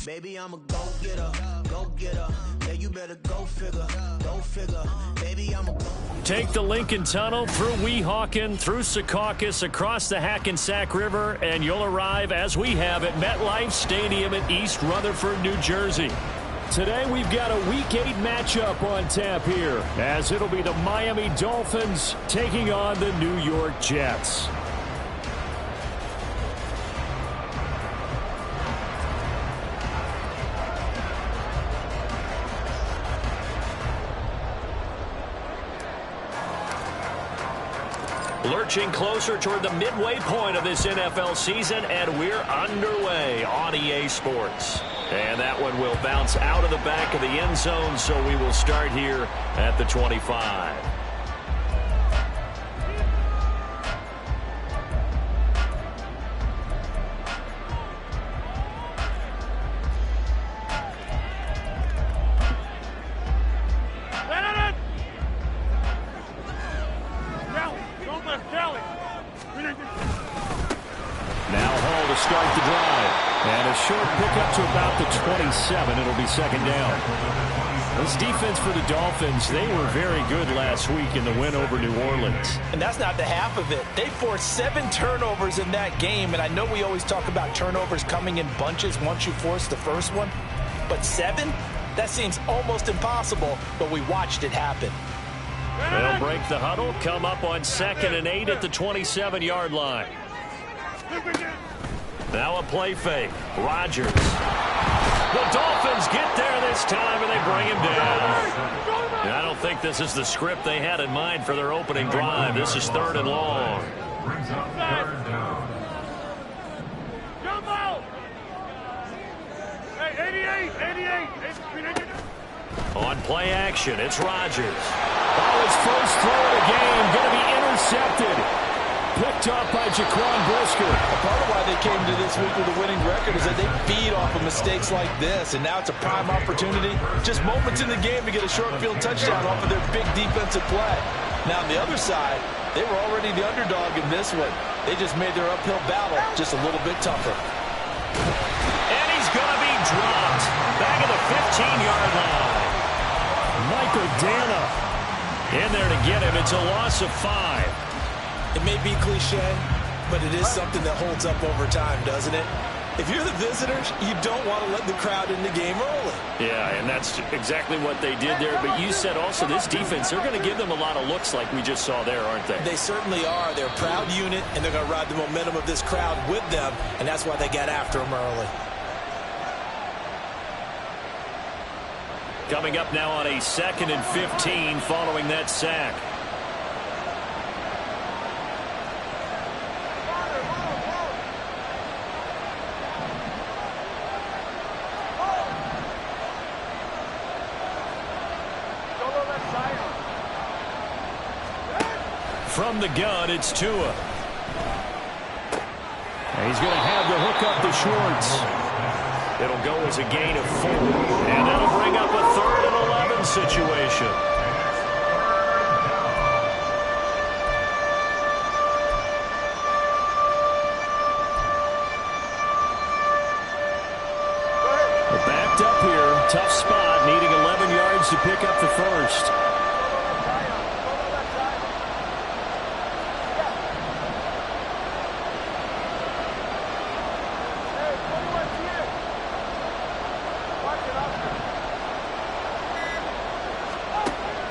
Baby, I'm a go-getter, go-getter. Yeah, you better go figure, go figure. Baby, I'm a go. Take the Lincoln Tunnel through Weehawken, through Secaucus, across the Hackensack River, and you'll arrive, as we have, at MetLife Stadium in East Rutherford, New Jersey. Today we've got a Week 8 matchup on tap here, as it'll be the Miami Dolphins taking on the New York Jets. Lurching closer toward the midway point of this NFL season, and we're underway on EA Sports. And that one will bounce out of the back of the end zone, so we will start here at the 25. Start the drive. And a short pickup to about the 27. It'll be second down. This defense for the Dolphins, they were very good last week in the win over New Orleans. And that's not the half of it. They forced 7 turnovers in that game. And I know we always talk about turnovers coming in bunches once you force the first one. But 7? That seems almost impossible. But we watched it happen. They'll break the huddle, come up on 2nd and 8 at the 27-yard line. Now a play fake. Rodgers. The Dolphins get there this time, and they bring him down. And I don't think this is the script they had in mind for their opening drive. This is 3rd and long. Jump out! Hey, 88. On play action, it's Rodgers. Oh, his first throw of the game, going to be intercepted. Picked up by Jaquan Brisker. Part of why they came to this week with a winning record is that they feed off of mistakes like this, and now it's a prime opportunity. Just moments in the game to get a short field touchdown off of their big defensive play. Now, on the other side, they were already the underdog in this one. They just made their uphill battle just a little bit tougher. And he's going to be dropped. Back at the 15-yard line. Michael Dana in there to get him. It's a loss of 5. It may be cliche, but it is something that holds up over time, doesn't it? If you're the visitors, you don't want to let the crowd in the game early. Yeah, and that's exactly what they did there. But you said also this defense, they're going to give them a lot of looks like we just saw there, aren't they? They certainly are. They're a proud unit, and they're going to ride the momentum of this crowd with them, and that's why they got after them early. Coming up now on a 2nd and 15 following that sack. From the gun, it's Tua. And he's going to have to hook up to Schwartz. It'll go as a gain of 4. And that'll bring up a 3rd and 11 situation. We're backed up here. Tough spot, needing 11 yards to pick up the first.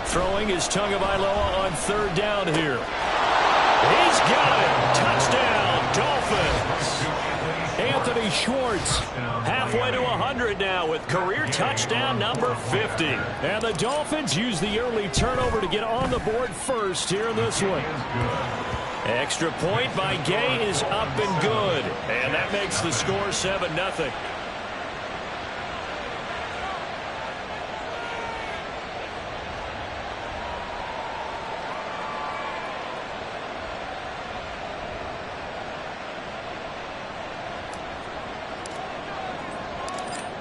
Throwing is Tagovailoa on 3rd down here. He's got it. Touchdown, Dolphins. Anthony Schwartz halfway to 100 now with career touchdown number 50. And the Dolphins use the early turnover to get on the board first here in this one. Extra point by Gay is up and good. And that makes the score 7-0.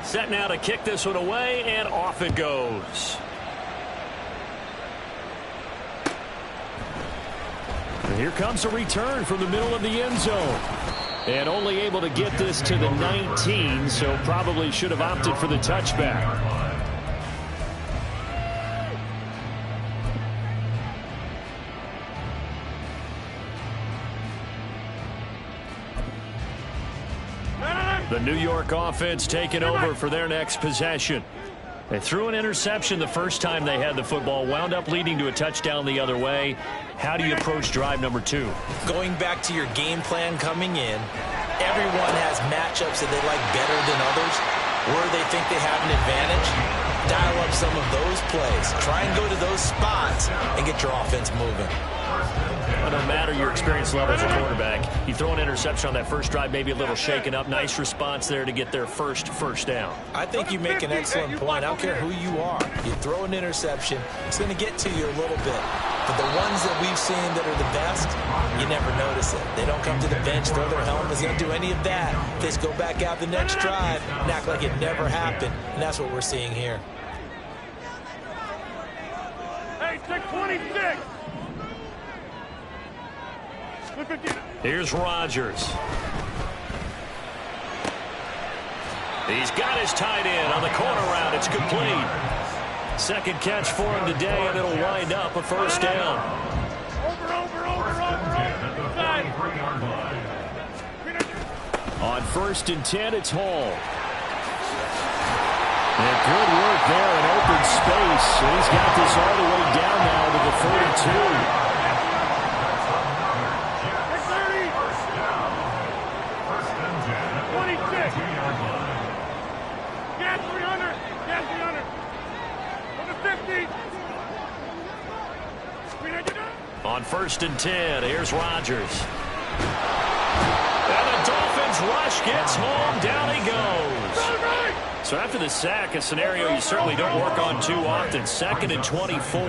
Set now to kick this one away, and off it goes. And here comes a return from the middle of the end zone. And only able to get this to the 19, so probably should have opted for the touchback. The New York offense taking over for their next possession. They threw an interception the first time they had the football, wound up leading to a touchdown the other way. How do you approach drive number 2? Going back to your game plan coming in, everyone has matchups that they like better than others. Where they think they have an advantage, dial up some of those plays. Try and go to those spots and get your offense moving. Well, no matter your experience level as a quarterback, you throw an interception on that first drive, maybe a little shaken up. Nice response there to get their first down. I think you make an excellent point. I don't care who you are. You throw an interception, it's going to get to you a little bit. But the ones that we've seen that are the best, you never notice it. They don't come to the bench, throw their helmets, they don't do any of that. They just go back out the next drive and act like it never happened. And that's what we're seeing here. Hey, 626. Here's Rodgers. He's got his tight end on the corner route. It's complete. Second catch for him today, and it'll wind up a first down. On 1st and 10, it's Hall. And good work there in open space. And he's got this all the way down now to the 42. On 1st and 10, here's Rodgers. And the Dolphins rush gets home. Down he goes. So after the sack, a scenario you certainly don't work on too often. 2nd and 24.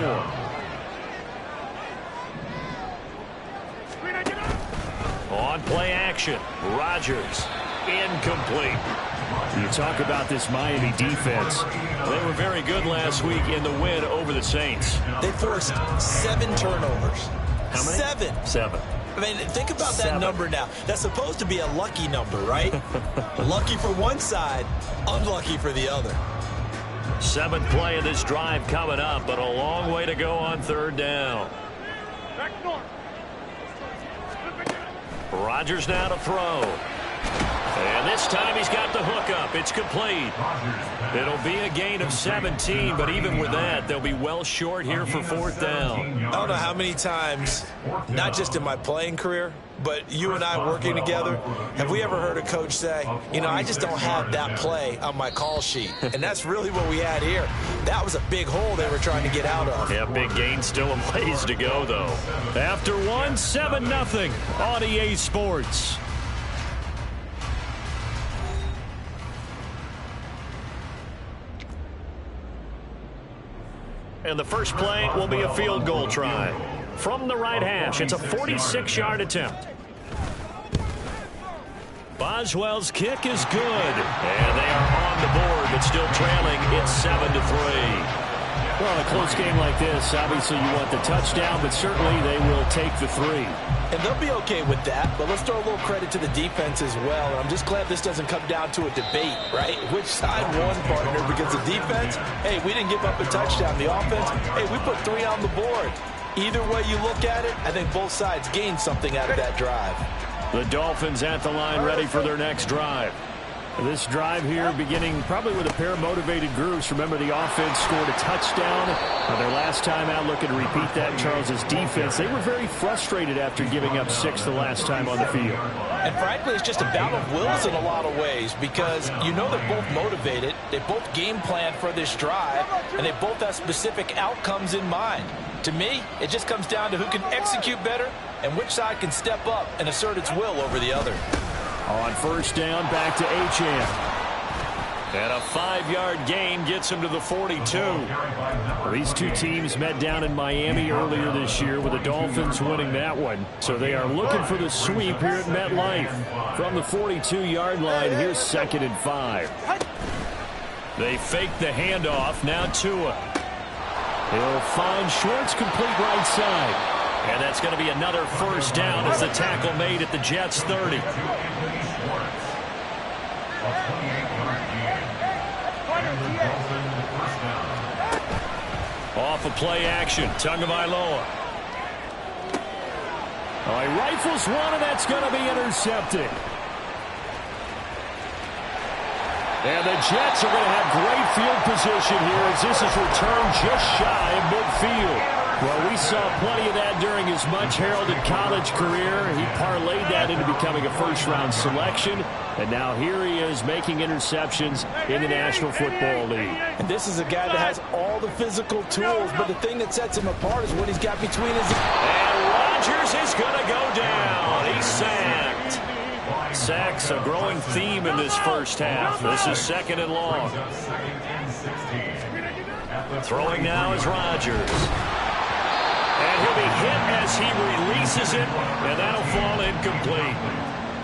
On play action, Rodgers. Incomplete. You talk about this Miami defense. They were very good last week in the win over the Saints. They forced 7 turnovers. How many? 7. I mean, think about that number now. That's supposed to be a lucky number, right? Lucky for one side, unlucky for the other. 7th play of this drive coming up, but a long way to go on 3rd down. Rodgers now to throw. And this time he's got the hook up. It's complete. It'll be a gain of 17, but even with that, they'll be well short here for 4th down. I don't know how many times, not just in my playing career, but you and I working together, have we ever heard a coach say, you know, I just don't have that play on my call sheet. And that's really what we had here. That was a big hole they were trying to get out of. Yeah, big gain, still a ways to go, though. After 1, 7-0 on EA Sports. And the first play will be a field goal try. From the right hash, it's a 46-yard attempt. Boswell's kick is good. And they are on the board, but still trailing. It's 7-3. Well, in a close game like this, obviously you want the touchdown, but certainly they will take the 3. And they'll be okay with that, but let's throw a little credit to the defense as well. And I'm just glad this doesn't come down to a debate, right? Which side won, partner? Because the defense, hey, we didn't give up a touchdown. The offense, hey, we put 3 on the board. Either way you look at it, I think both sides gained something out of that drive. The Dolphins at the line ready for their next drive. This drive here beginning probably with a pair of motivated groups. Remember, the offense scored a touchdown. Their last time out, looking to repeat that. Charles's defense, they were very frustrated after giving up 6 the last time on the field. And frankly, it's just a battle of wills in a lot of ways because you know they're both motivated. They both game plan for this drive, and they both have specific outcomes in mind. To me, it just comes down to who can execute better and which side can step up and assert its will over the other. On first down, back to Achane. And a 5-yard gain gets him to the 42. Well, these two teams met down in Miami earlier this year with the Dolphins winning that one. So they are looking for the sweep here at MetLife. From the 42-yard line, here's 2nd and 5. They fake the handoff. Now Tua. He'll find Schwartz complete right side. And that's going to be another first down as the tackle made at the Jets' 30. Off of play action, Tagovailoa. Oh, he rifles one, and that's going to be intercepted. And the Jets are going to have great field position here as this is returned just shy of midfield. Well, we saw plenty of that during his much-heralded college career. He parlayed that into becoming a first-round selection, and now here he is making interceptions in the National Football League. And this is a guy that has all the physical tools, but the thing that sets him apart is what he's got between his... And Rodgers is going to go down. He's sacked. Sacks a growing theme in this first half. This is second and long. Throwing now is Rodgers. And he'll be hit as he releases it, and that'll fall incomplete.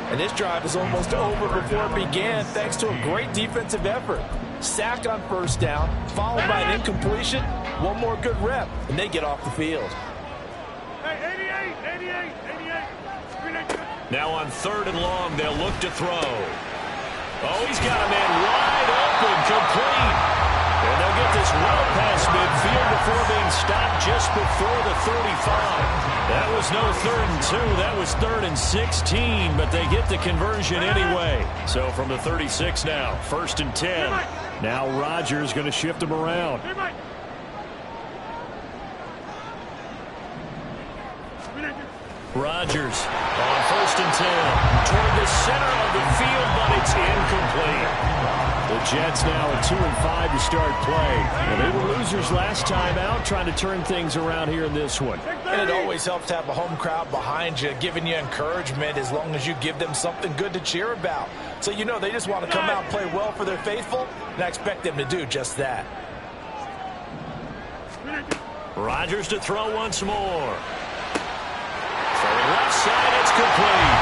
And this drive is almost over before it began thanks to a great defensive effort. Sack on first down, followed by an incompletion, one more good rep, and they get off the field. Hey, 88. Now on third and long, they'll look to throw. Oh, he's got a man wide open, complete. And they'll get this well past midfield before being stopped just before the 35. That was no 3rd and 2. That was 3rd and 16, but they get the conversion anyway. So from the 36 now, 1st and 10. Now Rodgers going to shift them around. Rodgers on 1st and 10 toward the center of the field, but it's incomplete. The Jets now at 2-5 to start play. And they were losers last time out, trying to turn things around here in this one. And it always helps to have a home crowd behind you, giving you encouragement as long as you give them something good to cheer about. So you know they just want to come out and play well for their faithful, and I expect them to do just that. Rodgers to throw once more. Throwing left side, it's complete.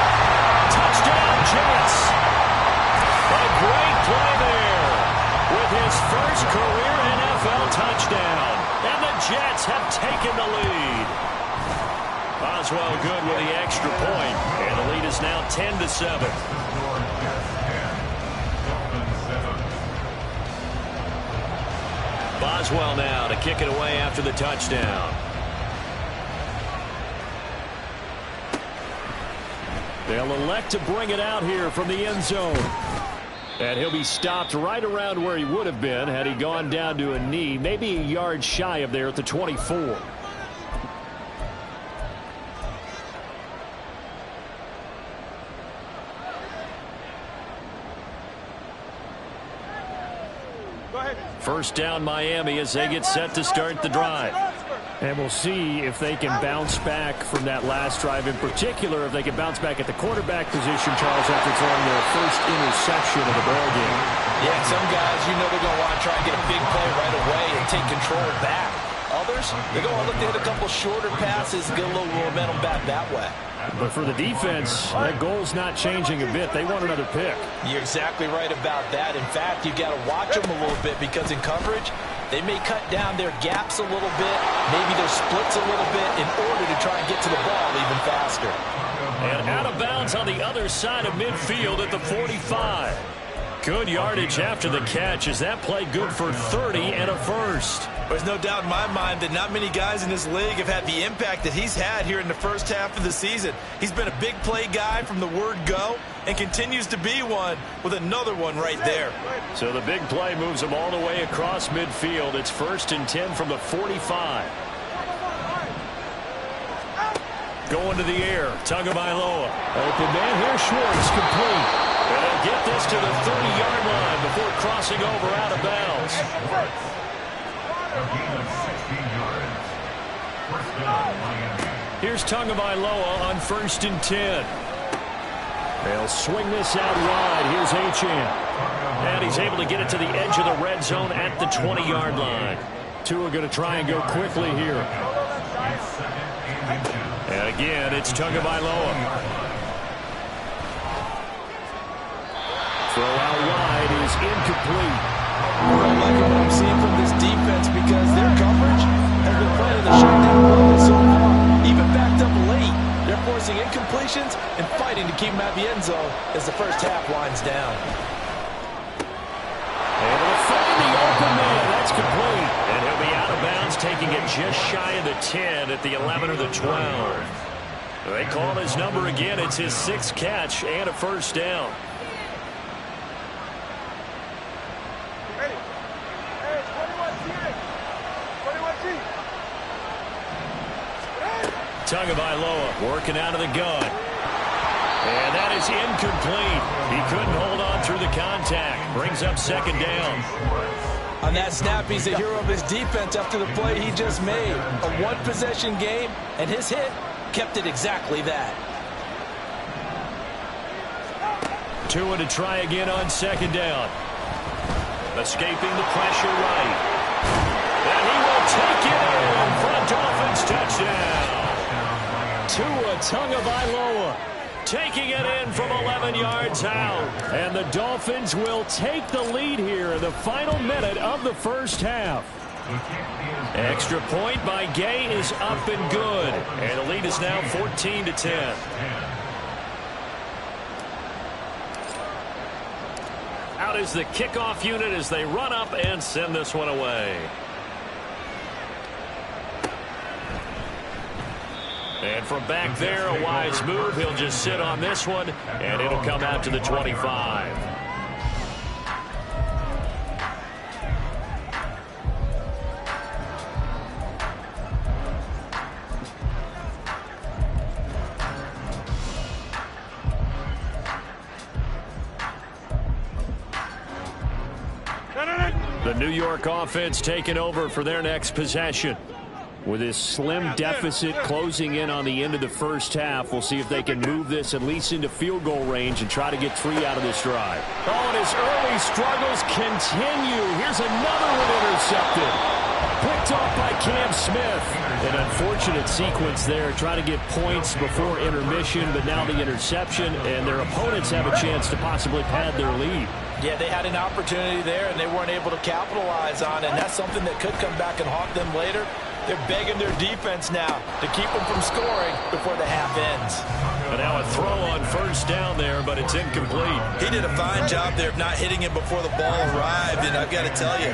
Touchdown, Jets. A great play there with his first career NFL touchdown. And the Jets have taken the lead. Boswell good with the extra point. And the lead is now 10-7. Boswell now to kick it away after the touchdown. They'll elect to bring it out here from the end zone. And he'll be stopped right around where he would have been had he gone down to a knee, maybe a yard shy of there at the 24. First down Miami as they get set to start the drive. And we'll see if they can bounce back from that last drive. In particular, if they can bounce back at the quarterback position, Charles, after throwing their first interception of the ballgame. Yeah, some guys, you know they're going to want to try and get a big play right away and take control back. Others, they're going to look to hit a couple shorter passes, get a little momentum back that way. But for the defense, that goal's not changing a bit. They want another pick. You're exactly right about that. In fact, you've got to watch them a little bit because in coverage, they may cut down their gaps a little bit, maybe their splits a little bit in order to try and get to the ball even faster. And out of bounds on the other side of midfield at the 45. Good yardage after the catch. Is that play good for 30 and a first? There's no doubt in my mind that not many guys in this league have had the impact that he's had here in the first half of the season. He's been a big play guy from the word go and continues to be one with another one right there. So the big play moves him all the way across midfield. It's 1st and 10 from the 45. Going to the air, Tagovailoa. Open man here, Schwartz, complete. And they'll get this to the 30-yard line before crossing over out of bounds. Here's Tagovailoa on 1st and 10. They'll swing this out wide. Here's Achane. And he's able to get it to the edge of the red zone at the 20-yard line. Tua going to try and go quickly here. And again, it's Tagovailoa. Throw out wide is incomplete. I'm liking what I'm seeing from this defense because their coverage has been playing the shutdown level so far. Even backed forcing incompletions and fighting to keep him out of the end zone as the first half winds down. Able to find the open man. That's complete. And he'll be out of bounds, taking it just shy of the 10 at the 11 or the 12. They call his number again. It's his 6th catch and a first down. Tagovailoa working out of the gun. And that is incomplete. He couldn't hold on through the contact. Brings up 2nd down. On that snap, he's the hero of his defense after the play he just made. A one-possession game, and his hit kept it exactly that. Tua to try again on 2nd down. Escaping the pressure right. And he will take it in for a Dolphins touchdown. Tua Tagovailoa taking it in from 11 yards out. And the Dolphins will take the lead here in the final minute of the first half. Extra point by Gay is up and good. And the lead is now 14-10. Out is the kickoff unit as they run up and send this one away. And from back there, a wise move. He'll just sit on this one, and it'll come out to the 25. The New York offense taking over for their next possession. With this slim deficit closing in on the end of the first half, we'll see if they can move this at least into field goal range and try to get 3 out of this drive. Oh, and his early struggles continue. Here's another one intercepted. Picked off by Cam Smith. An unfortunate sequence there. Try to get points before intermission, but now the interception, and their opponents have a chance to possibly pad their lead. Yeah, they had an opportunity there, and they weren't able to capitalize on it, and that's something that could come back and haunt them later. They're begging their defense now to keep them from scoring before the half ends. And now a throw on 1st down there, but it's incomplete. He did a fine job there of not hitting it before the ball arrived, and I've got to tell you,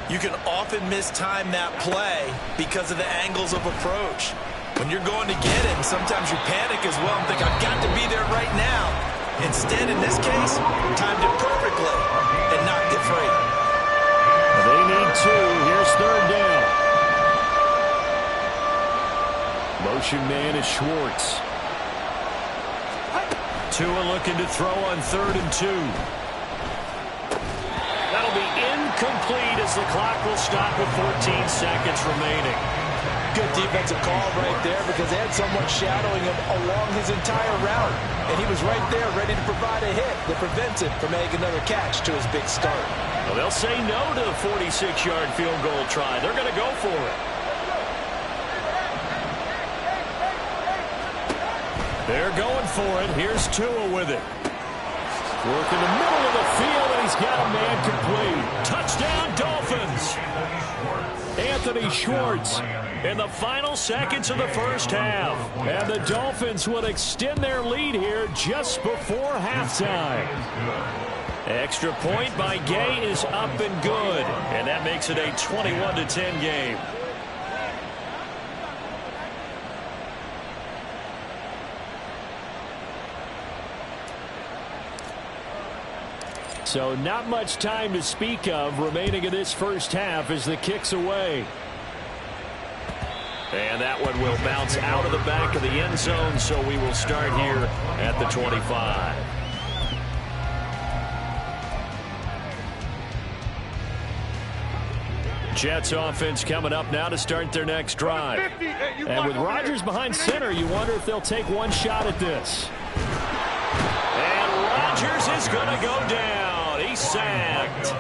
you can often mistime that play because of the angles of approach. When you're going to get him, sometimes you panic as well and think, I've got to be there right now. Instead, in this case, timed it perfectly and knocked it free. They need 2. Here's 3rd down. Motion man is Schwartz. Tua looking to throw on 3rd and 2. That'll be incomplete as the clock will stop with 14 seconds remaining. Good defensive call right there because they had someone shadowing him along his entire route. And he was right there ready to provide a hit that prevents him from making another catch to his big start. Well, they'll say no to the 46-yard field goal try. They're going to go for it. They're going for it. Here's Tua with it. Work in the middle of the field, and he's got a man complete. Touchdown, Dolphins. Anthony Schwartz in the final seconds of the first half. And the Dolphins will extend their lead here just before halftime. Extra point by Gay is up and good. And that makes it a 21-10 game. So not much time to speak of remaining in this first half as the kick's away. And that one will bounce out of the back of the end zone, so we will start here at the 25. Jets offense coming up now to start their next drive. And with Rodgers behind center, you wonder if they'll take one shot at this. And Rodgers is going to go down. He's sacked.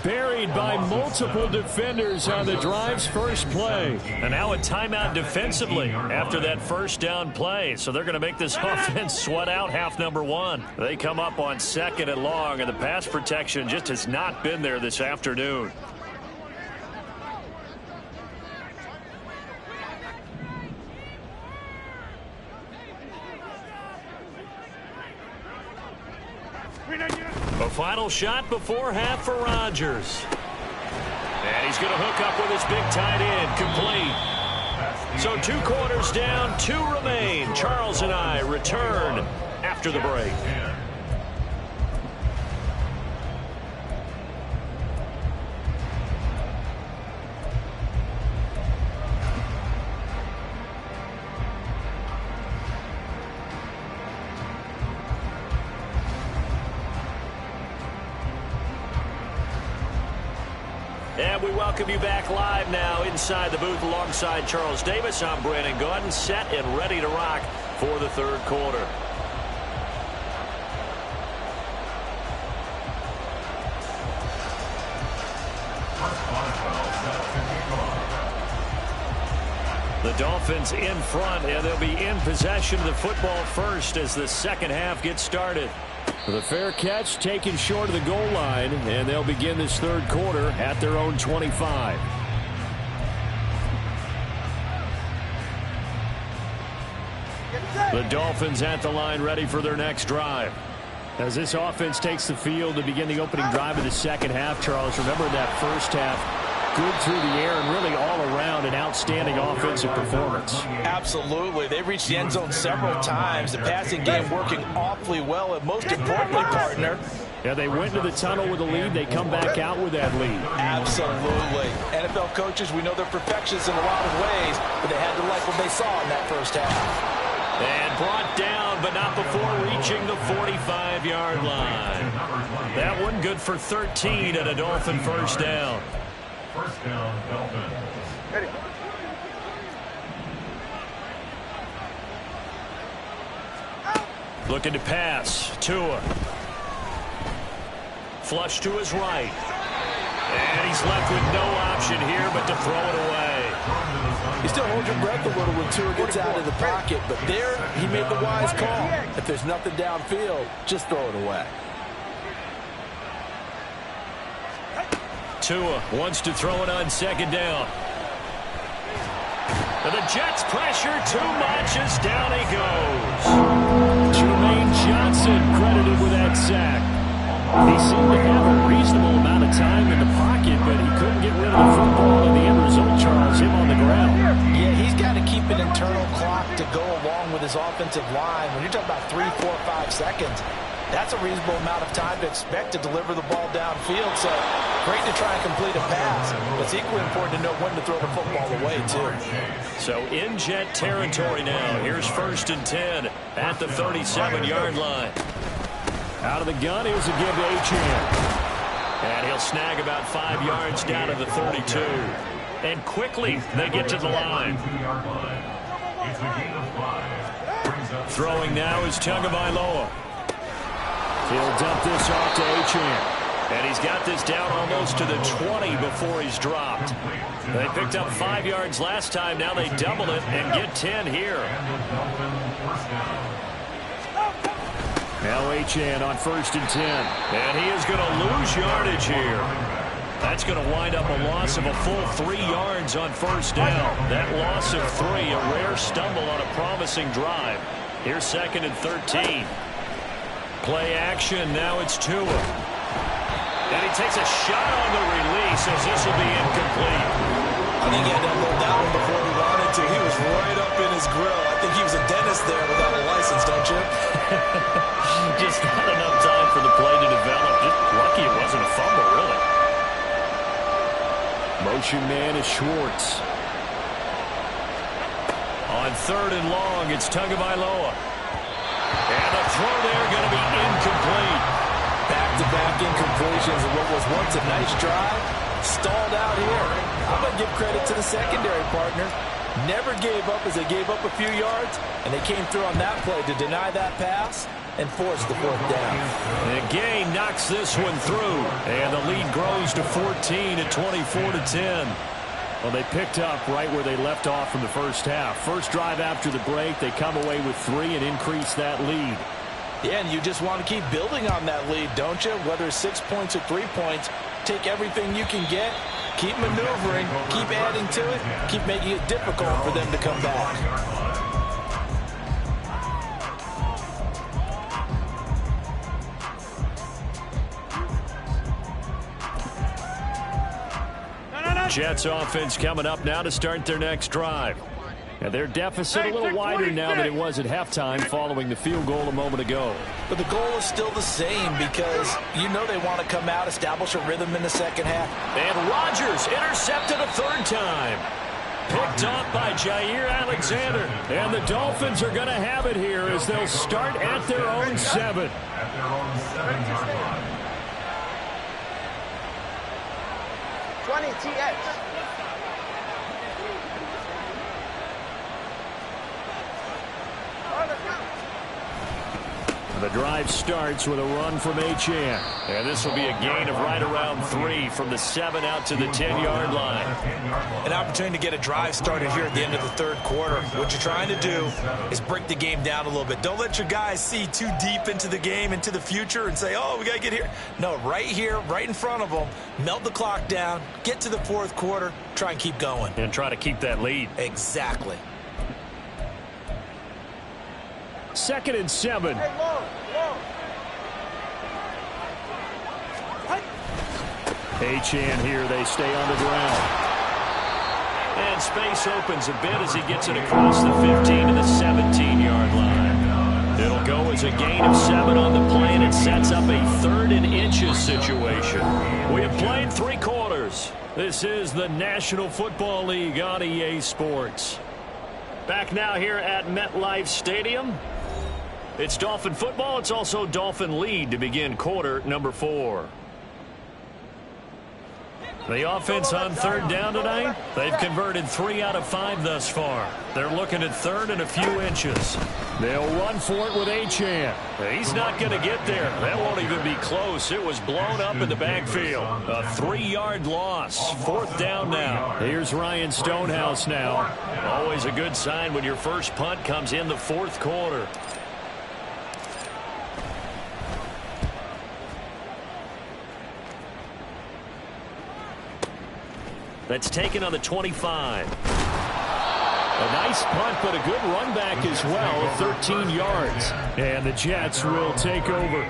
Buried by multiple defenders on the drive's first play. And now a timeout defensively after that first down play. So they're going to make this offense sweat out half number 1. They come up on 2nd and long, and the pass protection just has not been there this afternoon. Final shot before half for Rodgers. And he's going to hook up with his big tight end. Complete. So 2 quarters down, 2 remain. Charles and I return after the break. And we welcome you back live now inside the booth alongside Charles Davis. I'm Brandon Gaudin, set and ready to rock for the 3rd quarter. The Dolphins in front, and they'll be in possession of the football first as the second half gets started. The fair catch taken short of the goal line, and they'll begin this 3rd quarter at their own 25. The Dolphins at the line ready for their next drive. As this offense takes the field to begin the opening drive of the second half, Charles, remember that first half, good through the air and really all around an outstanding offensive performance. Absolutely. They reached the end zone several times. The passing game working awfully well, and most importantly, partner, yeah, they went into the tunnel with a lead. They come back out with that lead. Absolutely. NFL coaches, we know they're perfectionists in a lot of ways, but they had to like what they saw in that first half. And brought down, but not before reaching the 45-yard line. That one good for 13 and a Dolphin first down. First down, Dolphins. Ready. Looking to pass. Tua. Flush to his right. And he's left with no option here but to throw it away. You still hold your breath a little when Tua gets out of the pocket, but there he made the wise call. If there's nothing downfield, just throw it away. Tua wants to throw it on second down. And the Jets pressure too much as down he goes. Jermaine Johnson credited with that sack. He seemed to have a reasonable amount of time in the pocket, but he couldn't get rid of the football, and the end result, Charles, him on the ground. Yeah, he's got to keep an internal clock to go along with his offensive line. When you're talking about 3, 4, 5 seconds, that's a reasonable amount of time to expect to deliver the ball downfield. So great to try and complete a pass. But it's equally important to know when to throw the football away, too. So in Jet territory now. Here's 1st and 10 at the 37-yard line. Out of the gun, here's a give to Achane. And he'll snag about 5 yards down to the 32. And quickly, they get to the line. Throwing now is Tagovailoa. He'll dump this off to Achane. And he's got this down almost to the 20 before he's dropped. They picked up 5 yards last time. Now they double it and get 10 here. Now Achane on 1st and 10. And he is going to lose yardage here. That's going to wind up a loss of a full 3 yards on first down. That loss of 3, a rare stumble on a promising drive. Here's 2nd and 13. Play action. Now it's Tua. And he takes a shot on the release as this will be incomplete. I think he had that low down before he wanted to. He was right up in his grill. I think he was a dentist there without a license, don't you? Just not enough time for the play to develop. Just lucky it wasn't a fumble, really. Motion man is Schwartz. On 3rd and long, it's Tagovailoa. And the throw there going to be incomplete. Back-to-back incompletions of what was once a nice drive. Stalled out here. I'm going to give credit to the secondary partner. Never gave up as they gave up a few yards, and they came through on that play to deny that pass and force the 4th down. And Gay knocks this one through, and the lead grows to 14 at 24-10. Well, they picked up right where they left off from the first half. First drive after the break, they come away with 3 and increase that lead. Yeah, and you just want to keep building on that lead, don't you? Whether it's 6 points or 3 points, take everything you can get, keep maneuvering, keep adding to it, keep making it difficult for them to come back. Jets offense coming up now to start their next drive. And their deficit a little wider now than it was at halftime following the field goal a moment ago. But the goal is still the same because you know they want to come out, establish a rhythm in the second half. And Rodgers intercepted a third time. Picked off by Jair Alexander. And the Dolphins are going to have it here as they'll start at their own 7. At their own 7-yard line. 20 TX. The drive starts with a run from Achane. And this will be a gain of right around 3 from the 7 out to the 10-yard line. An opportunity to get a drive started here at the end of the third quarter. What you're trying to do is break the game down a little bit. Don't let your guys see too deep into the game, into the future, and say, oh, we got to get here. No, right here, right in front of them, melt the clock down, get to the fourth quarter, try and keep going. And try to keep that lead. Exactly. 2nd and 7. Hey, low. Achane here, they stay on the ground. And space opens a bit as he gets it across the 15 to the 17-yard line. It'll go as a gain of 7 on the play, and it sets up a 3rd and inches situation. We have played 3 quarters. This is the National Football League on EA Sports. Back now here at MetLife Stadium. It's Dolphin football. It's also Dolphin lead to begin quarter number 4. The offense on 3rd down tonight, they've converted 3 out of 5 thus far. They're looking at 3rd and a few inches. They'll run for it with Achane. He's not going to get there. That won't even be close. It was blown up in the backfield. A 3-yard loss. 4th down now. Here's Ryan Stonehouse now. Always a good sign when your first punt comes in the 4th quarter. That's taken on the 25. A nice punt, but a good run back as well, 13 yards. And the Jets will take over.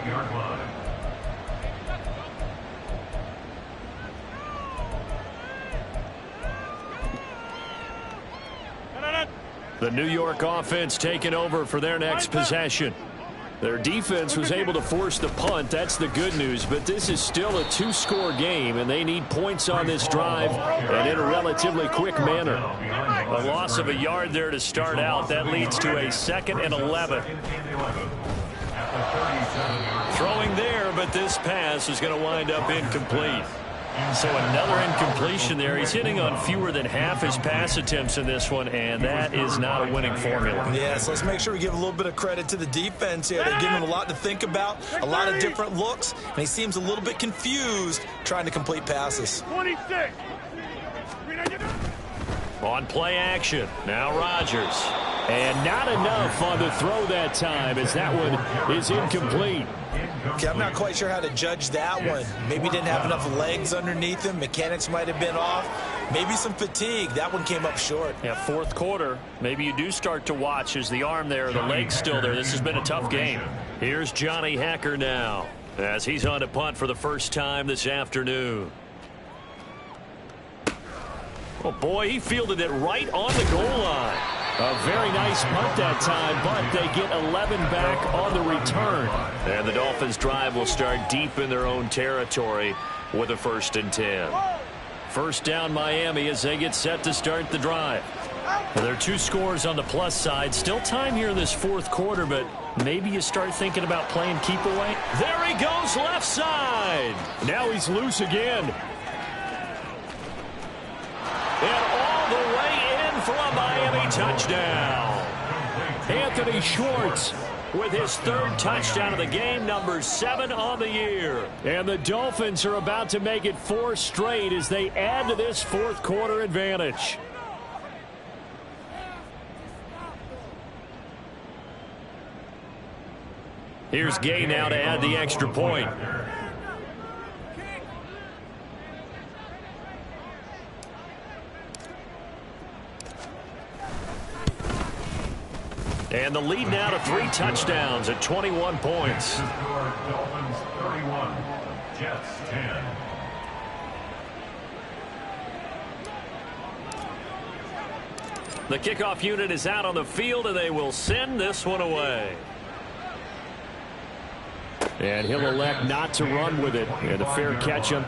The New York offense taking over for their next possession. Their defense was able to force the punt. That's the good news. But this is still a 2-score game, and they need points on this drive and in a relatively quick manner. A loss of a yard there to start out. That leads to a 2nd and 11. Throwing there, but this pass is going to wind up incomplete. So another incompletion there. He's hitting on fewer than half his pass attempts in this one, and that is not a winning formula. Yes, let's make sure we give a little bit of credit to the defense here. They're giving him a lot to think about, a lot of different looks, and he seems a little bit confused trying to complete passes. 26. On play action, now Rodgers. And not enough on the throw that time as that one is incomplete. Okay, I'm not quite sure how to judge that one. Maybe he didn't have enough legs underneath him. Mechanics might have been off. Maybe some fatigue. That one came up short. Yeah, 4th quarter. Maybe you do start to watch as the arm there, the leg's still there. This has been a tough game. Here's Johnny Hacker now as he's on to punt for the first time this afternoon. Oh, boy, he fielded it right on the goal line. A very nice punt that time, but they get 11 back on the return. And the Dolphins drive will start deep in their own territory with a 1st and 10. First down Miami as they get set to start the drive. Well, there are 2 scores on the plus side. Still time here in this 4th quarter, but maybe you start thinking about playing keep away. There he goes left side. Now he's loose again. And all the way in for a Miami touchdown. Anthony Schwartz with his 3rd touchdown of the game, number 7 on the year. And the Dolphins are about to make it 4 straight as they add to this 4th quarter advantage. Here's Gay now to add the extra point. And the lead now to 3 touchdowns at 21 points. Dolphins 31, Jets 10. The kickoff unit is out on the field, and they will send this one away. And he'll elect not to run with it. And a fair catch on